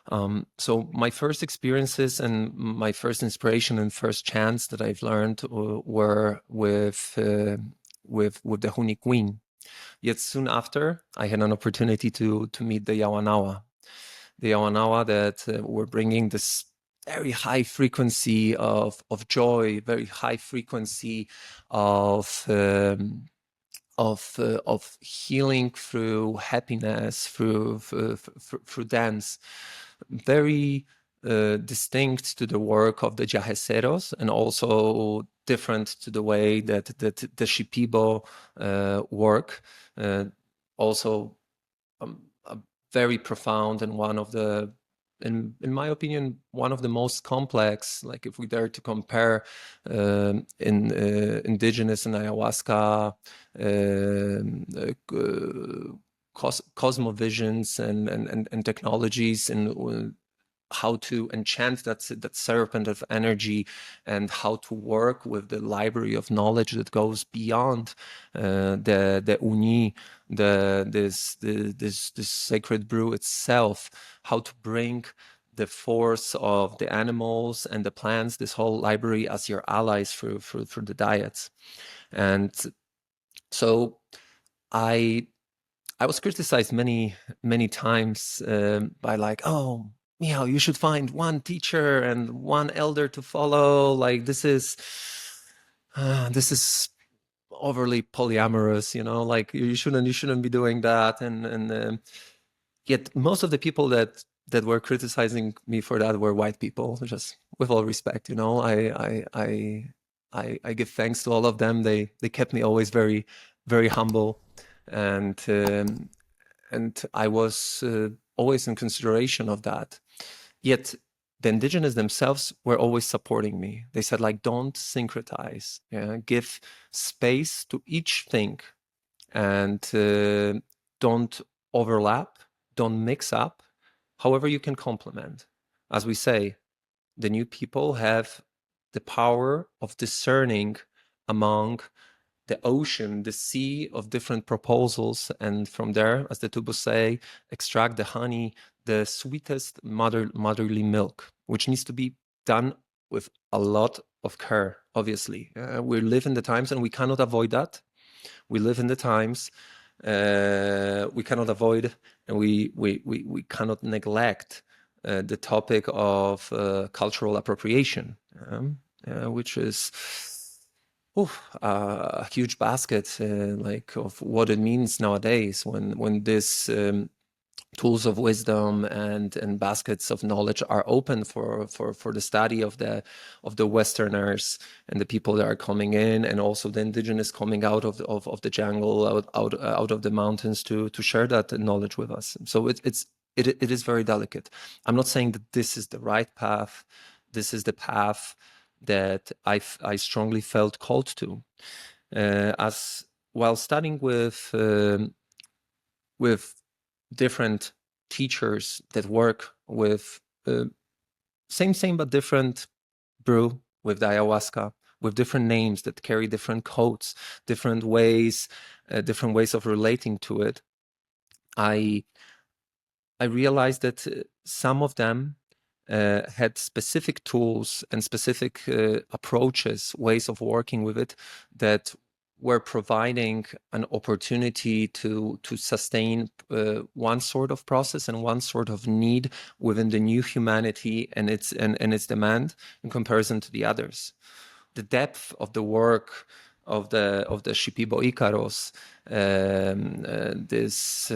So my first experiences and my first inspiration and first chants that I've learned were with the Huni Queen. Yet soon after, I had an opportunity to meet the Yawanawa. The Yawanawa that were bringing this very high frequency of joy, very high frequency of healing through happiness, through dance, very distinct to the work of the Jaheceros, and also different to the way that the Shipibo work. Also, a very profound and one of the, in my opinion, one of the most complex, like if we dare to compare in indigenous and ayahuasca cosmovisions and technologies, and how to enchant that serpent of energy, and how to work with the library of knowledge that goes beyond the uni, this sacred brew itself, how to bring the force of the animals and the plants, this whole library, as your allies through the diets. And so I was criticized many times by like, oh, Michal, you should find one teacher and one elder to follow. Like this is overly polyamorous, you know. Like you shouldn't be doing that. And yet most of the people that were criticizing me for that were white people. Just with all respect, you know. I give thanks to all of them. They kept me always very, very humble, and I was always in consideration of that. Yet the indigenous themselves were always supporting me. They said, like, don't syncretize, give space to each thing, and don't overlap, don't mix up. However, you can complement. As we say, the new people have the power of discerning among the ocean, the sea of different proposals, and from there, as the Tubus say, extract the honey, the sweetest motherly milk, which needs to be done with a lot of care, obviously. We live in the times and we cannot avoid that. We live in the times, we cannot avoid, and we cannot neglect the topic of cultural appropriation, which is a huge basket, like of what it means nowadays when this tools of wisdom and baskets of knowledge are open for the study of the Westerners and the people that are coming in, and also the indigenous coming out of the jungle, out of the mountains to share that knowledge with us. So it is very delicate. I'm not saying that this is the right path. This is the path that I strongly felt called to, as while studying with different teachers that work with same but different brew, with the ayahuasca, with different names that carry different codes, different ways of relating to it. I realized that some of them had specific tools and specific approaches, ways of working with it, that were providing an opportunity to sustain one sort of process and one sort of need within the new humanity and its demand in comparison to the others. The depth of the work of the Shipibo Icaros, this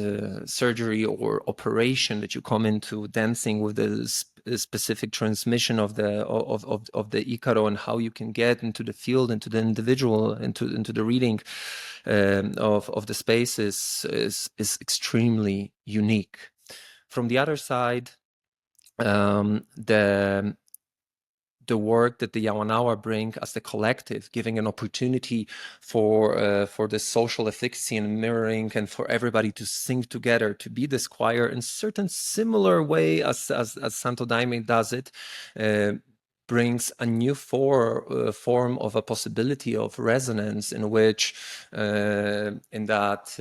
surgery or operation that you come into dancing with the specific transmission of the Icaro, and how you can get into the field, into the individual, into the reading of the space is extremely unique. From the other side, the work that the Yawanawa bring as the collective, giving an opportunity for the social efficacy and mirroring, and for everybody to sing together, to be this choir in certain similar way as Santo Daime does it, brings a new form of a possibility of resonance, in which in that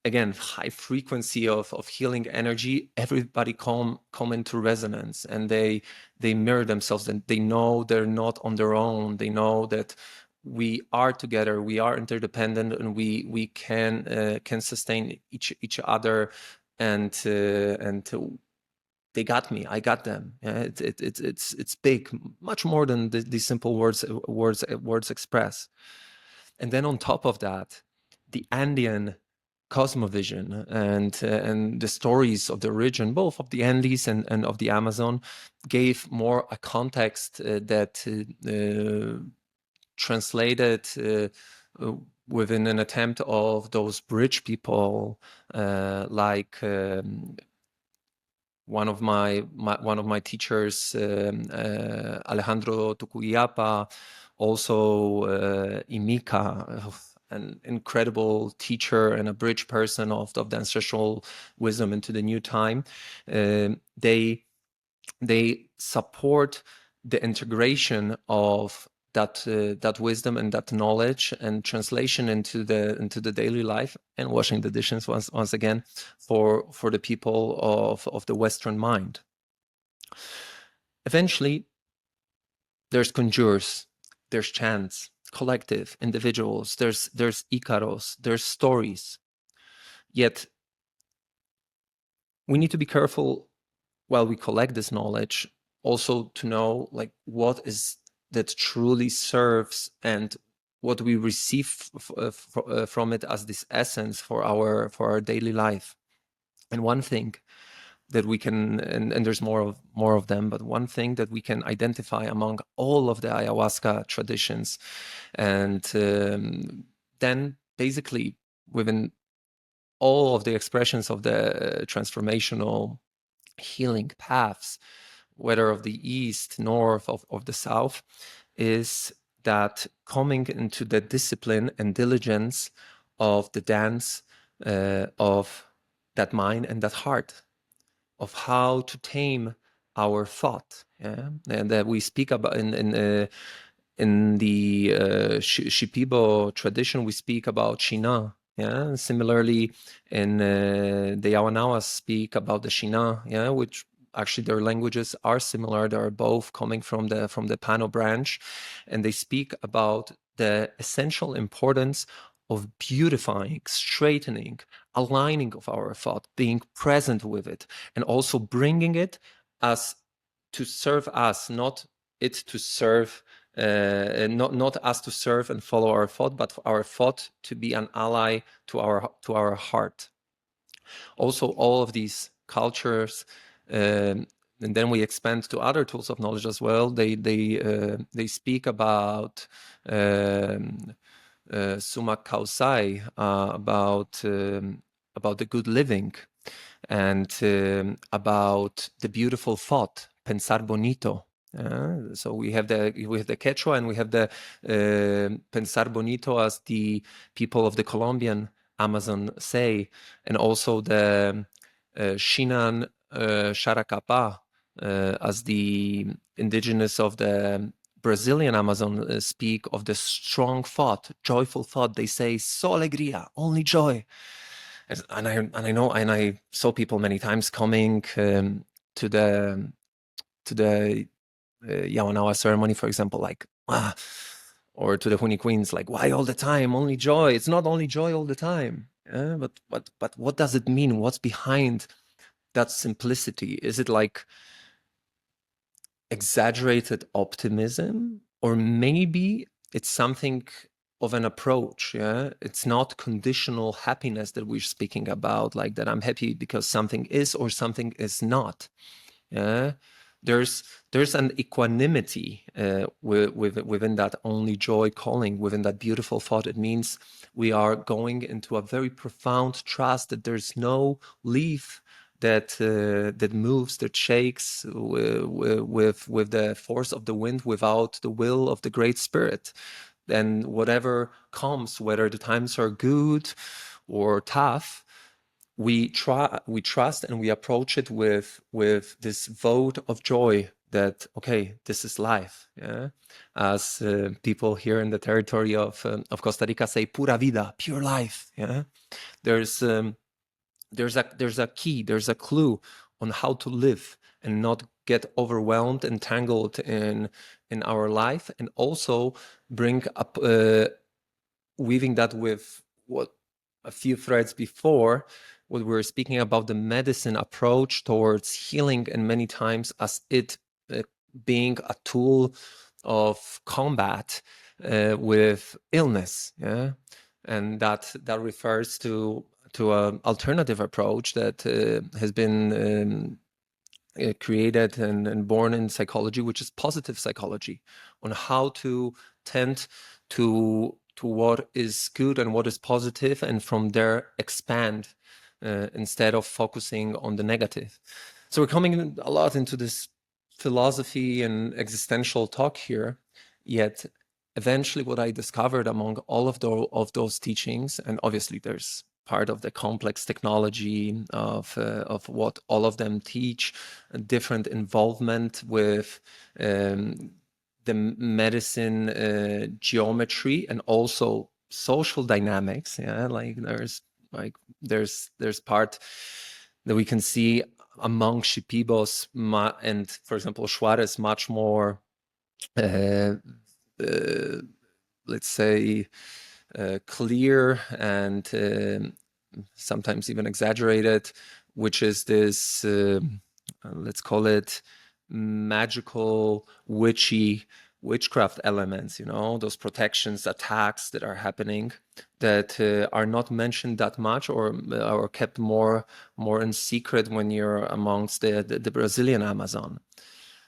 again, high frequency of healing energy, everybody come into resonance, and they mirror themselves, and they know they're not on their own. They know that we are together, we are interdependent, and we can sustain each other, and they got me, I got them. Yeah, it's big, much more than these simple words express. And then on top of that, the Andean cosmovision and the stories of the region, both of the Andes and of the Amazon, gave more a context that translated within an attempt of those bridge people, like one of my teachers, Alejandro Tucuyapa, also Imika, an incredible teacher and a bridge person of the ancestral wisdom into the new time. They support the integration of that wisdom and that knowledge and translation into the daily life, and washing the dishes once again for the people of the Western mind. Eventually, there's conjures, there's chants, collective, individuals, there's Icaros, there's stories. Yet we need to be careful while we collect this knowledge, also to know like what is that truly serves and what we receive from it as this essence for our daily life. And one thing that we can, and there's more of them, but one thing that we can identify among all of the ayahuasca traditions, and then basically within all of the expressions of the transformational healing paths, whether of the east, north, of the south, is that coming into the discipline and diligence of the dance of that mind and that heart, of how to tame our thought. Yeah? And that we speak about in the Shipibo tradition, we speak about Shina. Yeah. Similarly, in the Yawanawas speak about the Shina. Yeah, which actually their languages are similar. They are both coming from the Pano branch, and they speak about the essential importance of beautifying, straightening, aligning of our thought, being present with it, and also bringing it as to serve us, not it to serve, not us to serve and follow our thought, but our thought to be an ally to our heart. Also, all of these cultures, and then we expand to other tools of knowledge as well. They speak about summa causai, about the good living, and about the beautiful thought, pensar bonito. So we have the Quechua, and we have the pensar bonito, as the people of the Colombian Amazon say, and also the Shinan Characapa, as the indigenous of the Brazilian Amazon speak of the strong thought, joyful thought. They say "so alegria," only joy. And I know, and I saw people many times coming to the Yawanawa ceremony, for example, like or to the Huni Queens, like, why all the time? Only joy. It's not only joy all the time. But what does it mean? What's behind that simplicity? Is it like exaggerated optimism, or maybe it's something of an approach? Yeah, it's not conditional happiness that we're speaking about, like that I'm happy because something is or something is not. Yeah, there's an equanimity within that only joy calling, within that beautiful thought. It means we are going into a very profound trust that there's no leaf that moves, that shakes with the force of the wind without the will of the Great Spirit. And whatever comes, whether the times are good or tough, we trust and we approach it with this vote of joy that, okay, this is life. Yeah, as people here in the territory of Costa Rica say, "Pura vida," pure life. Yeah, there's a key, there's a clue on how to live and not get overwhelmed and tangled in our life, and also bring up weaving that with what a few threads before, what we were speaking about, the medicine approach towards healing, and many times as it being a tool of combat with illness. Yeah, and that refers to an alternative approach that has been created and born in psychology, which is positive psychology, on how to tend to what is good and what is positive, and from there expand instead of focusing on the negative. So we're coming a lot into this philosophy and existential talk here, yet eventually what I discovered among all of those teachings, and obviously there's part of the complex technology of what all of them teach, a different involvement with the medicine geometry, and also social dynamics. Yeah, like there's part that we can see among Shipibos and, for example, Juarez, much more let's say clear and sometimes even exaggerated, which is this let's call it magical, witchy witchcraft elements, those protections, attacks that are happening, that are not mentioned that much, or kept more in secret when you're amongst the Brazilian Amazon.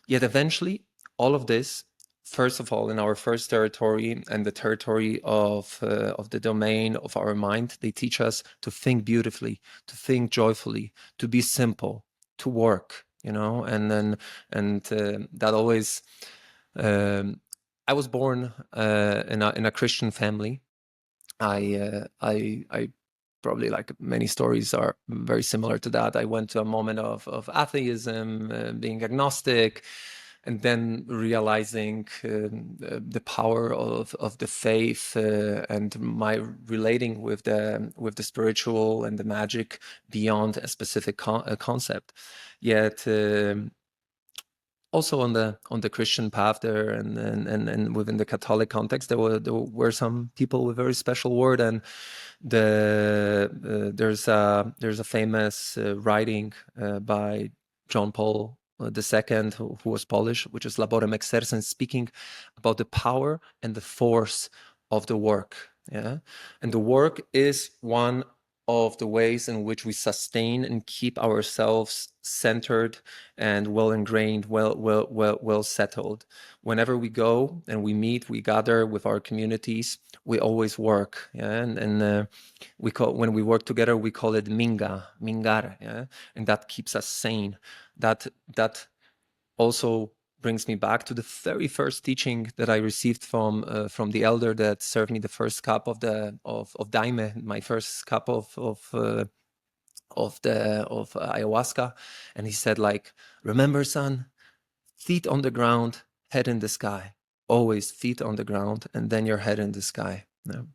Yet eventually, all of this, first of all, in our first territory and the territory of the domain of our mind, they teach us to think beautifully, to think joyfully, to be simple, to work, and that always. I was born in a Christian family. I probably, like many stories, are very similar to that. I went to a moment of atheism, being agnostic, and then realizing the power of the faith and my relating with the spiritual and the magic beyond a specific concept. Yet also on the Christian path there, and within the Catholic context, there were some people with very special word. And there's a famous writing by John Paul II, who was Polish, which is Laborem Exercens, speaking about the power and the force of the work. Yeah, and the work is one of the ways in which we sustain and keep ourselves centered and well ingrained, well settled. Whenever we go and we meet, we gather with our communities, we always work. Yeah, and when we work together, we call it mingar. Yeah, and that keeps us sane. That also brings me back to the very first teaching that I received from the elder that served me the first cup of daime, my first cup of ayahuasca. And he said, like, remember, son, feet on the ground, head in the sky. Always feet on the ground, and then your head in the sky. Yeah.